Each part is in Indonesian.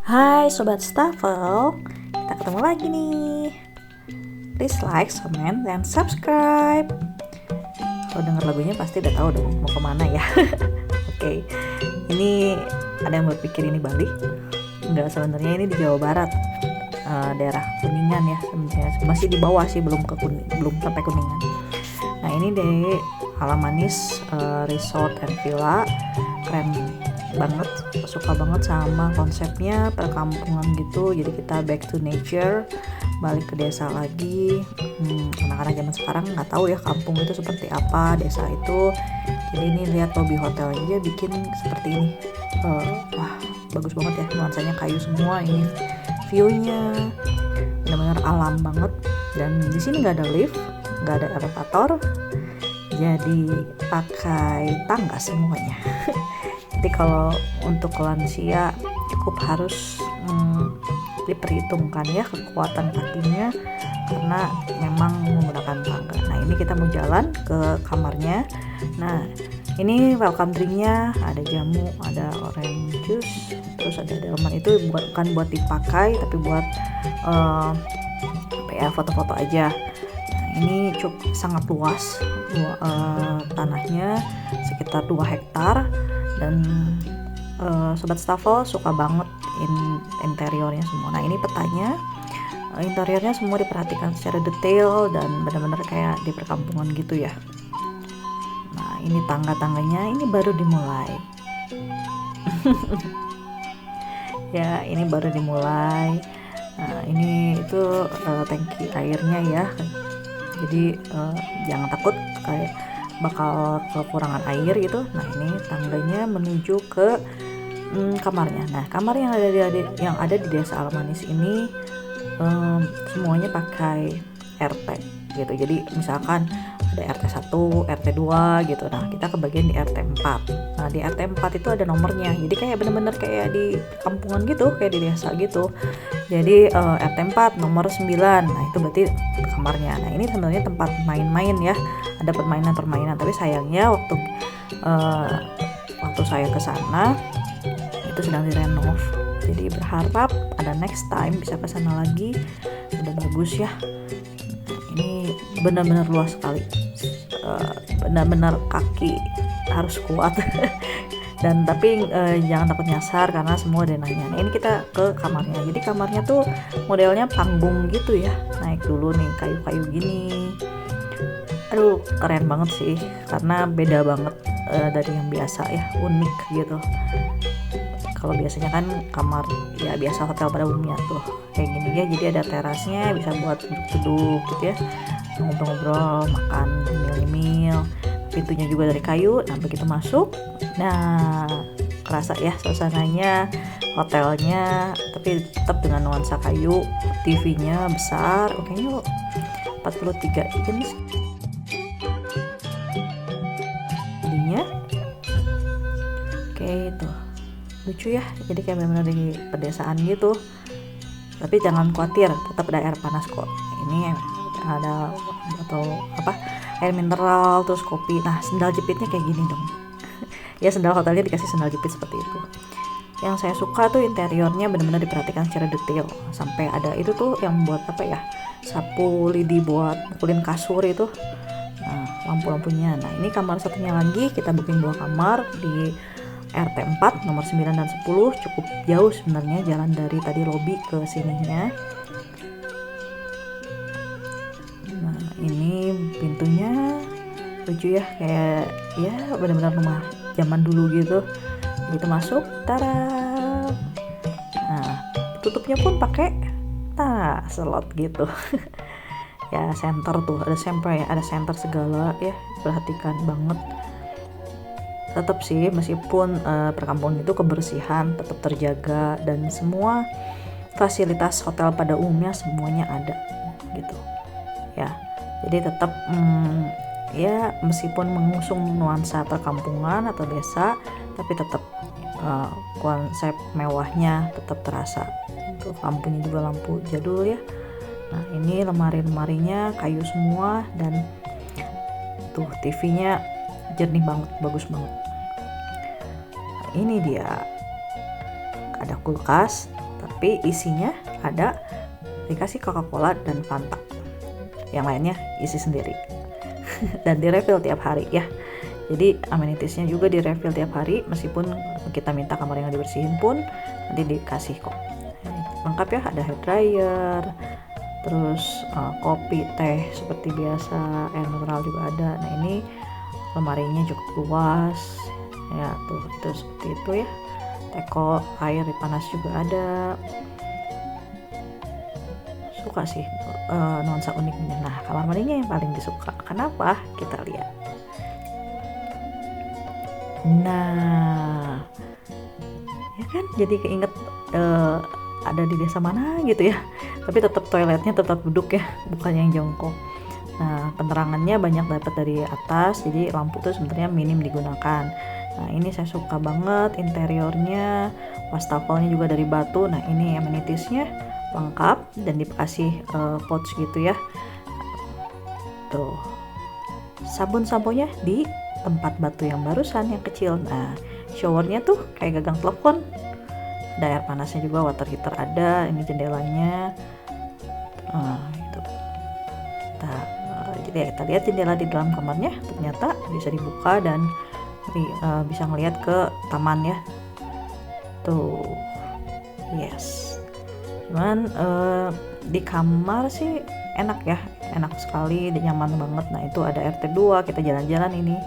Hai Sobat Staffel, kita ketemu lagi nih. Please like, comment, dan subscribe. Kalau denger lagunya pasti udah tahu dong mau kemana ya. Oke, ini ada yang berpikir ini Bali? Enggak, sebenarnya ini di Jawa Barat, daerah Kuningan ya. Sebenarnya masih di bawah sih, belum sampai Kuningan. Nah ini di Alam Manis Resort and Villa, keren banget, suka banget sama konsepnya perkampungan gitu. Jadi kita back to nature, balik ke desa lagi. Anak-anak zaman sekarang nggak tahu ya kampung itu seperti apa, desa itu. Jadi ini lihat lobby hotelnya aja bikin seperti ini. Wah bagus banget ya, nuansanya kayu semua. Ini viewnya benar-benar alam banget. Dan di sini nggak ada lift, nggak ada elevator, jadi pakai tangga semuanya. Jadi kalau untuk lansia cukup harus diperhitungkan ya kekuatan kakinya, karena memang menggunakan tangga. Nah ini kita mau jalan ke kamarnya. Nah ini welcome drinknya ada jamu, ada orange juice, terus ada delman. Itu bukan buat dipakai tapi buat foto-foto aja. Nah, ini cukup sangat luas tanahnya, sekitar 2 hektar. Dan Sobat Staffel suka banget interiornya semua. Nah ini petanya, interiornya semua diperhatikan secara detail dan benar-benar kayak di perkampungan gitu ya. Nah ini tangga-tangganya ini baru dimulai. Ya ini baru dimulai. Nah ini itu tangki airnya ya. Jadi jangan takut kayak bakal kekurangan air gitu. Nah ini tangganya menuju ke kamarnya. Nah kamar yang ada di desa Alam Manis ini semuanya pakai RT gitu. Jadi misalkan ada RT 1, RT 2 gitu. Nah kita kebagian di RT 4. Nah di RT 4 itu ada nomornya. Jadi kayak bener-bener kayak di kampungan gitu, kayak di desa gitu. Jadi RT 4 nomor 9. Nah itu berarti kamarnya. Nah ini sebenarnya tempat main-main ya. Ada permainan-permainan, tapi sayangnya waktu saya ke sana itu sedang direnov. Jadi berharap ada next time bisa ke sana lagi. Udah bagus ya. Ini benar-benar luas sekali. Benar-benar kaki harus kuat. Dan tapi jangan takut nyasar karena semua ada nanya. Nah ini kita ke kamarnya. Jadi kamarnya tuh modelnya panggung gitu ya. Naik dulu nih kayu-kayu gini. Aduh keren banget sih, karena beda banget dari yang biasa ya, unik gitu. Kalau biasanya kan kamar ya biasa hotel pada umumnya tuh kayak gini ya, jadi ada terasnya bisa buat duduk gitu ya, ngobrol-ngobrol, makan nyemil-nyemil. Pintunya juga dari kayu. Nah begitu masuk, nah kerasa ya suasananya hotelnya, tapi tetap dengan nuansa kayu. TV-nya besar, kayaknya 43 inch jadinya. Oke itu lucu ya, jadi kayak benar-benar di pedesaan gitu. Tapi jangan khawatir, tetap ada air panas kok. Ini ada atau air mineral, terus kopi. Nah sendal jepitnya kayak gini dong. Ya sendal hotelnya dikasih sendal jepit seperti itu. Yang saya suka tuh interiornya benar-benar diperhatikan secara detail. Sampai ada itu tuh yang buat sapu lidi buat mukulin kasur itu. Nah lampu-lampunya. Nah ini kamar satunya lagi, kita booking 2 kamar di RT 4 nomor 9 dan 10. Cukup jauh sebenarnya jalan dari tadi lobby ke sininya. Nah ini pintunya lucu ya, kayak ya benar-benar rumah zaman dulu gitu. Begitu masuk, tara. Nah tutupnya pun pakai slot gitu. Ya center tuh ada center ya, ada center segala ya, perhatikan banget. Tetap sih meskipun perkampungan itu kebersihan tetap terjaga dan semua fasilitas hotel pada umumnya semuanya ada gitu ya. Jadi tetap ya meskipun mengusung nuansa perkampungan atau desa, tapi tetap konsep mewahnya tetap terasa. Untuk lampunya juga lampu jadul ya. Nah ini lemari-lemarinya kayu semua, dan tuh TV-nya jernih banget, bagus banget. Nah, ini dia ada kulkas, tapi isinya ada dikasih Coca-Cola dan Fanta, yang lainnya isi sendiri. Dan direfill tiap hari ya. Jadi amenitiesnya juga direfill tiap hari, meskipun kita minta kamar yang dibersihin pun nanti dikasih kok. Lengkap ya, ada hair dryer, terus kopi, teh seperti biasa, air mineral juga ada. Nah ini lemarinya cukup luas ya, tuh itu seperti itu ya. Teko air panas juga ada. Suka sih nuansa uniknya. Nah kamar mandinya yang paling disuka, kenapa? Kita lihat. Nah ya kan, jadi keinget ada di desa mana gitu ya, tapi tetap toiletnya tetap duduk ya, bukan yang jongkok. Nah penerangannya banyak dapat dari atas, jadi lampu tuh sebenarnya minim digunakan. Nah ini saya suka banget interiornya, wastafelnya juga dari batu. Nah ini amenitiesnya lengkap dan dikasih pouch gitu ya. Tuh sabun-samponya di tempat batu yang barusan yang kecil. Nah showernya tuh kayak gagang telepon, ada air panasnya juga, water heater ada. Ini jendelanya itu. Jadi kita lihat jendela di dalam kamarnya ternyata bisa dibuka dan bisa ngelihat ke taman ya. Tuh yes. Cuman di kamar sih enak ya, enak sekali, nyaman banget. Nah itu ada RT2, kita jalan-jalan ini.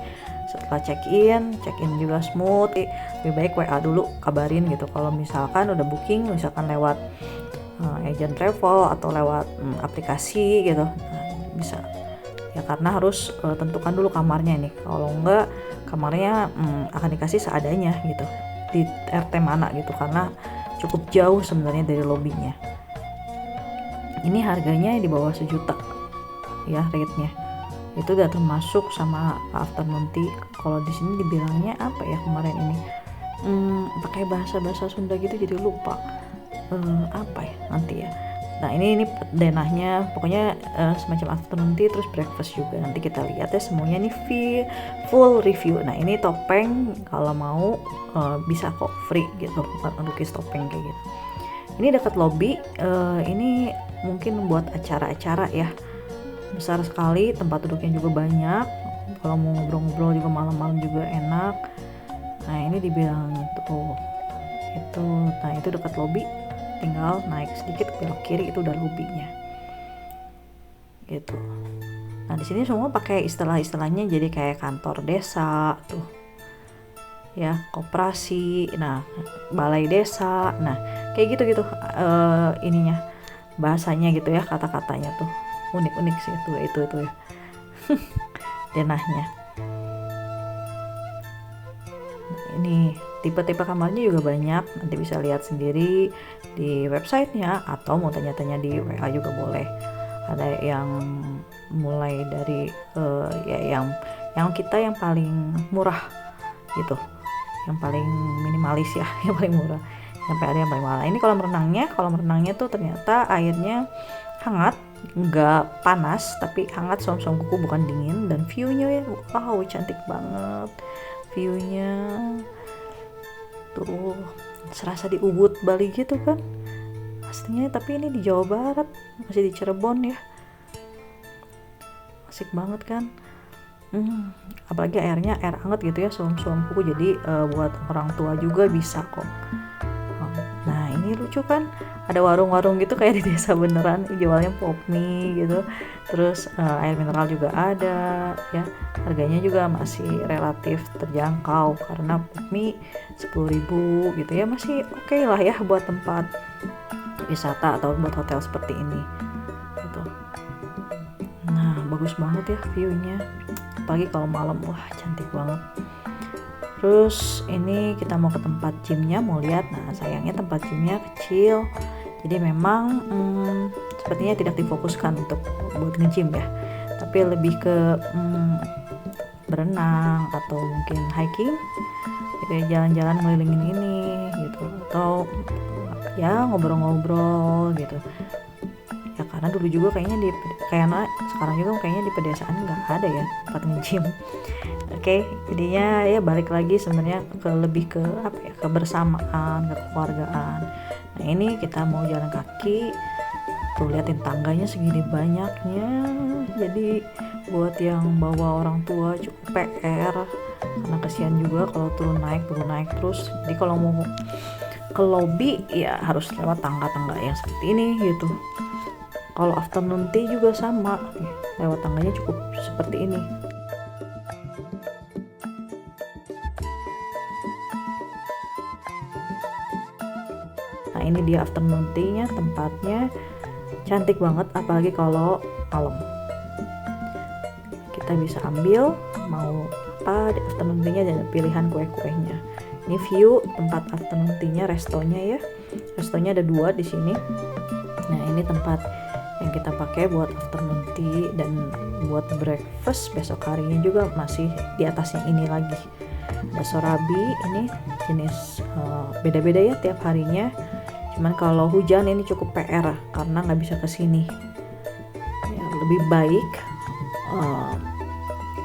Setelah check in juga smooth. Lebih baik WA dulu, kabarin gitu kalau misalkan udah booking, misalkan lewat agent travel atau lewat aplikasi gitu. Nah, bisa ya, karena harus tentukan dulu kamarnya nih. Kalau enggak kamarnya akan dikasih seadanya gitu di RT mana gitu, karena cukup jauh sebenarnya dari lobbynya. Ini harganya di bawah 1 juta ya rate-nya. Itu udah termasuk sama afternoon tea. Kalau di sini dibilangnya apa ya kemarin ini? Pakai bahasa Sunda gitu jadi lupa. Apa ya nanti ya. Nah ini denahnya pokoknya semacam afternoon tea terus breakfast juga. Nanti kita lihat ya semuanya nih full review. Nah ini topeng kalau mau bisa kok free gitu, lukis topeng kayak gitu. Ini dekat lobby, ini mungkin buat acara-acara ya. Besar sekali, tempat duduknya juga banyak. Kalau mau ngobrol-ngobrol juga malam-malam juga enak. Nah ini dibilang tuh itu, nah itu dekat lobby. Tinggal naik sedikit belok kiri itu udah lobbynya gitu. Nah di sini semua pakai istilah-istilahnya, jadi kayak kantor desa tuh ya, koperasi, nah balai desa, nah kayak gitu ininya bahasanya gitu ya, kata-katanya tuh unik-unik sih itu ya. Denahnya ini tipe-tipe kamarnya juga banyak, nanti bisa lihat sendiri di websitenya atau mau tanya-tanya di WA juga boleh. Ada yang mulai dari ya yang kita yang paling murah gitu, yang paling minimalis ya, yang paling murah, sampai ada yang paling mahal. Ini kolam renangnya tuh ternyata airnya hangat, nggak panas tapi hangat, som-som kuku bukan dingin. Dan viewnya ya wow cantik banget viewnya tuh, serasa di Ubud Bali gitu kan aslinya, tapi ini di Jawa Barat, masih di Cirebon ya. Asik banget kan. Apalagi airnya air hangat gitu ya, som-som kuku, jadi buat orang tua juga bisa kok. Nah ini lucu kan, ada warung-warung gitu kayak di desa beneran, jualnya pop mie gitu. Terus air mineral juga ada ya, harganya juga masih relatif terjangkau karena pop mie 10.000 gitu ya, masih oke lah ya buat tempat wisata atau buat hotel seperti ini gitu. Nah bagus banget ya viewnya, apalagi kalau malam, wah cantik banget. Terus ini kita mau ke tempat gymnya, mau lihat. Nah sayangnya tempat gymnya kecil, jadi memang sepertinya tidak difokuskan untuk buat nge-gym ya, tapi lebih ke berenang atau mungkin hiking gitu ya, jalan-jalan ngelilingin ini gitu, atau ya ngobrol-ngobrol gitu ya, karena dulu juga kayaknya sekarang juga kayaknya di pedesaan nggak ada ya tempat nge-gym. Oke, jadinya ya balik lagi sebenarnya lebih ke apa ya, kebersamaan, kekeluargaan. Nah ini kita mau jalan kaki, tuh liatin tangganya segini banyaknya. Jadi buat yang bawa orang tua cukup PR, karena kasihan juga kalau turun naik terus. Jadi kalau mau ke lobby ya harus lewat tangga-tangga yang seperti ini gitu. Kalau afternoon tea juga sama, lewat tangganya cukup seperti ini. Nah ini dia afternoon tea-nya, tempatnya cantik banget, apalagi kalau malam. Kita bisa ambil mau apa di afternoon tea-nya dan pilihan kue-kuenya. Ini view tempat afternoon tea-nya, restonya ya. Restonya ada 2 di sini. Nah ini tempat yang kita pakai buat afternoon tea dan buat breakfast besok harinya juga masih di atasnya ini lagi. Ada sorabi, ini jenis beda-beda ya tiap harinya. Cuman kalau hujan ini cukup PR karena nggak bisa kesini. Ya, lebih baik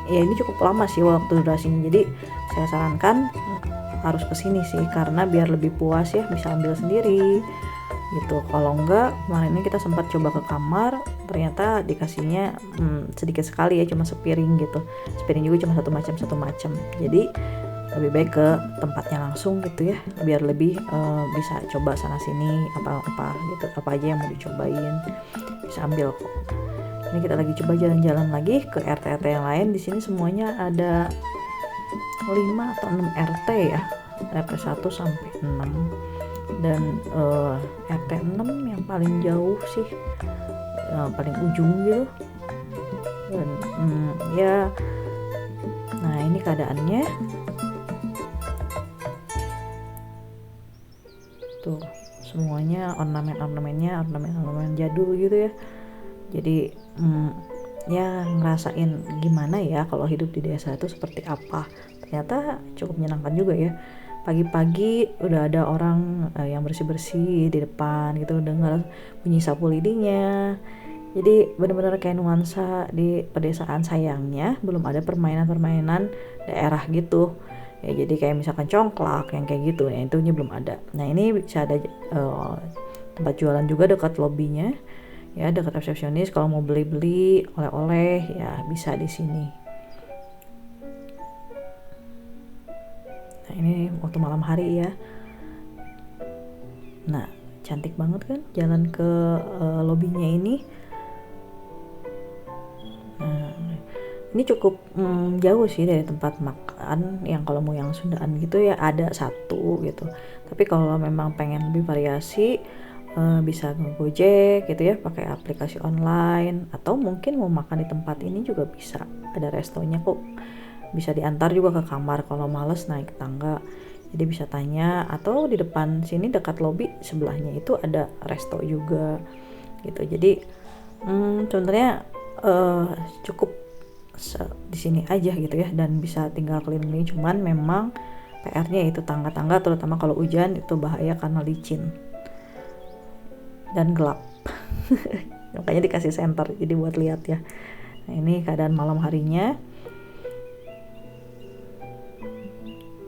ya ini cukup lama sih waktu durasinya. Jadi saya sarankan harus kesini sih karena biar lebih puas ya, bisa ambil sendiri gitu. Kalau enggak, kemarin ini kita sempat coba ke kamar, ternyata dikasihnya sedikit sekali ya, cuma sepiring gitu. Sepiring juga cuma satu macam. Jadi lebih baik ke tempatnya langsung gitu ya, biar lebih bisa coba sana sini apa gitu, apa aja yang mau dicobain bisa ambil kok. Ini kita lagi coba jalan-jalan lagi ke RT-RT yang lain. Di sini semuanya ada 5 atau 6 RT ya, RT 1 sampai 6, dan RT 6 yang paling jauh sih, paling ujung gitu. Dan ya, nah ini keadaannya tuh, semuanya ornamen jadul gitu ya. Jadi ya ngerasain gimana ya kalau hidup di desa itu seperti apa. Ternyata cukup menyenangkan juga ya. Pagi-pagi udah ada orang yang bersih-bersih di depan gitu, dengar bunyi sapu lidinya. Jadi benar-benar kayak nuansa di pedesaan. Sayangnya belum ada permainan-permainan daerah gitu. Ya, jadi kayak misalkan congklak yang kayak gitu, ya itunya belum ada. Nah ini bisa ada tempat jualan juga dekat lobbynya, ya dekat resepsionis. Kalau mau beli-beli oleh-oleh ya bisa di sini. Nah ini waktu malam hari ya. Nah cantik banget kan jalan ke lobbynya ini. Nah ini cukup jauh sih dari tempat makan yang kalau mau yang Sundaan gitu ya ada satu gitu. Tapi kalau memang pengen lebih variasi bisa nge-Gojek gitu ya, pakai aplikasi online, atau mungkin mau makan di tempat ini juga bisa. Ada restonya kok, bisa diantar juga ke kamar kalau males naik tangga. Jadi bisa tanya, atau di depan sini dekat lobby sebelahnya itu ada resto juga gitu. Jadi sebenarnya cukup di sini aja gitu ya, dan bisa tinggal keliling. Cuman memang PR-nya itu tangga-tangga, terutama kalau hujan itu bahaya karena licin dan gelap. Makanya dikasih senter jadi buat lihat ya. Nah ini keadaan malam harinya.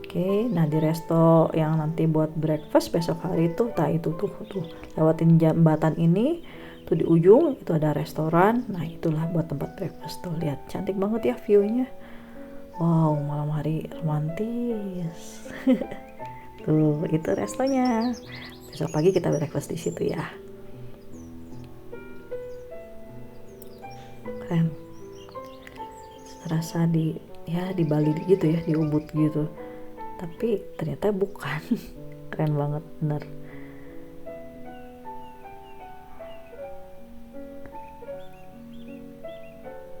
Oke, nah di resto yang nanti buat breakfast besok hari itu, itu tuh lewatin jembatan ini tuh di ujung itu ada restoran. Nah itulah buat tempat breakfast tuh, lihat cantik banget ya view-nya. Wow, malam hari romantis. Tuh itu restonya. Besok pagi kita breakfast di situ ya. Keren. Terasa di Bali gitu ya, di Ubud gitu. Tapi ternyata bukan. Keren banget bener.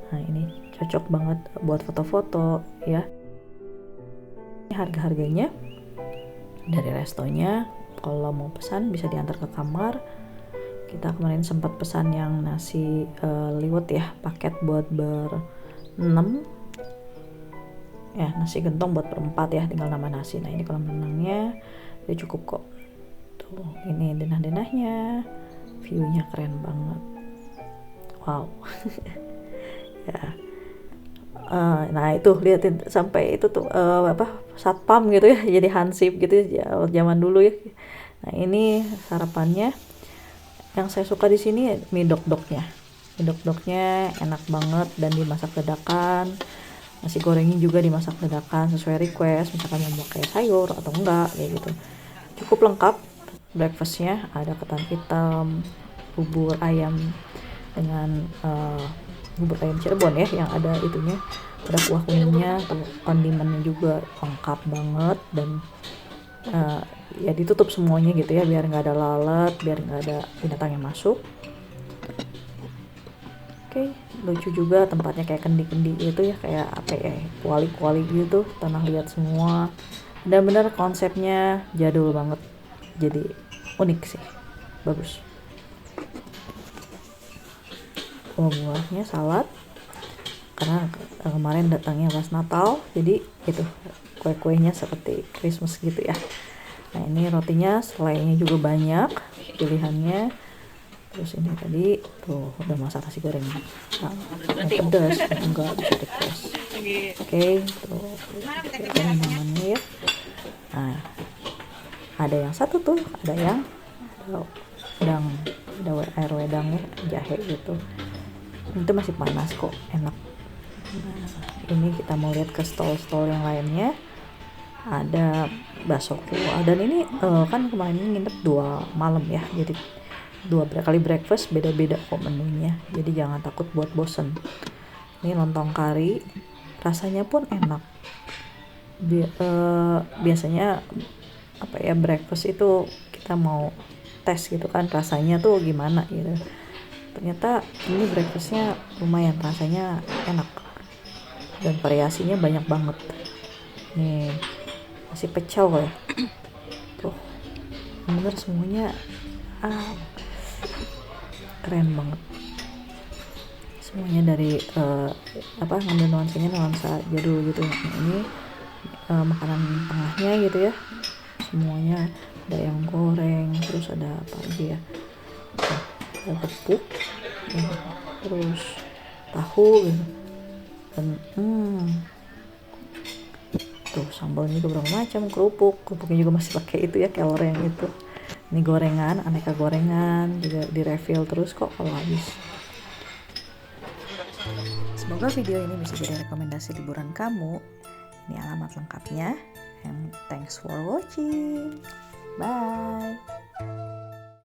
Nah ini cocok banget buat foto-foto ya. Harga-harganya dari restonya, kalau mau pesan bisa diantar ke kamar. Kita kemarin sempat pesan yang nasi liwet ya, paket buat ber-6 ya, nasi gentong buat ber-4 ya, tinggal nambah nasi. Nah ini kolam renangnya udah cukup kok. Tuh ini denah-denahnya, view-nya keren banget. Wow. Ya. Nah itu liatin sampai itu tuh satpam gitu ya, jadi hansip gitu ya zaman dulu ya. Nah Nah, ini sarapannya. Yang saya suka di sini mie dok-doknya. Mie dok-doknya enak banget dan dimasak dadakan. Nasi gorengnya juga dimasak dadakan sesuai request, misalkan mau pakai sayur atau enggak kayak gitu. Cukup lengkap breakfastnya, ada ketan hitam, bubur ayam dengan bubur ayam Cirebon ya, yang ada itunya, ada kuah kuningnya, kondimennya juga lengkap banget, dan ya ditutup semuanya gitu ya, biar nggak ada lalat, biar nggak ada binatang yang masuk. Oke, lucu juga tempatnya, kayak kendi-kendi gitu ya, kayak apa ya, kuali-kuali gitu, tanah liat semua. Benar-benar konsepnya jadul banget, jadi unik sih, bagus. Buah-buahnya salad, karena kemarin datangnya pas Natal, jadi itu kue-kuenya seperti Christmas gitu ya. Nah, ini rotinya, selainya juga banyak pilihannya. Terus ini tadi tuh udah masak nasi goreng, nah, yang pedas enggak bisa request. Oke, tuh ini namanya ya. Nah, ada yang satu tuh, ada yang wedang, ada air wedang ya, jahe gitu. Itu masih panas kok, enak. Nah, ini kita mau lihat ke stall-stall yang lainnya. Ada bakso kuah, dan ini kan kemarin nginep 2 malam ya, jadi 2 kali breakfast, beda-beda kok menunya, jadi jangan takut buat bosen. Ini lontong kari, rasanya pun enak. Biasanya apa ya, breakfast itu kita mau tes gitu kan, rasanya tuh gimana gitu. Ternyata ini breakfastnya lumayan, rasanya enak dan variasinya banyak banget. Nih masih pecel ya, tuh bener semuanya keren banget. Semuanya dari ngambil nuansa jadul gitu. Nah, ini makanan tengahnya gitu ya, semuanya ada yang goreng, terus ada apa lagi ya, ada tepuk, terus tahu gitu, dan tuh sambalnya juga berapa macam, kerupuknya juga masih pakai itu ya, kelor yang itu. Ini gorengan, aneka gorengan juga di refill terus kok kalau habis. Semoga video ini bisa jadi rekomendasi liburan kamu. Ini alamat lengkapnya, and thanks for watching. Bye.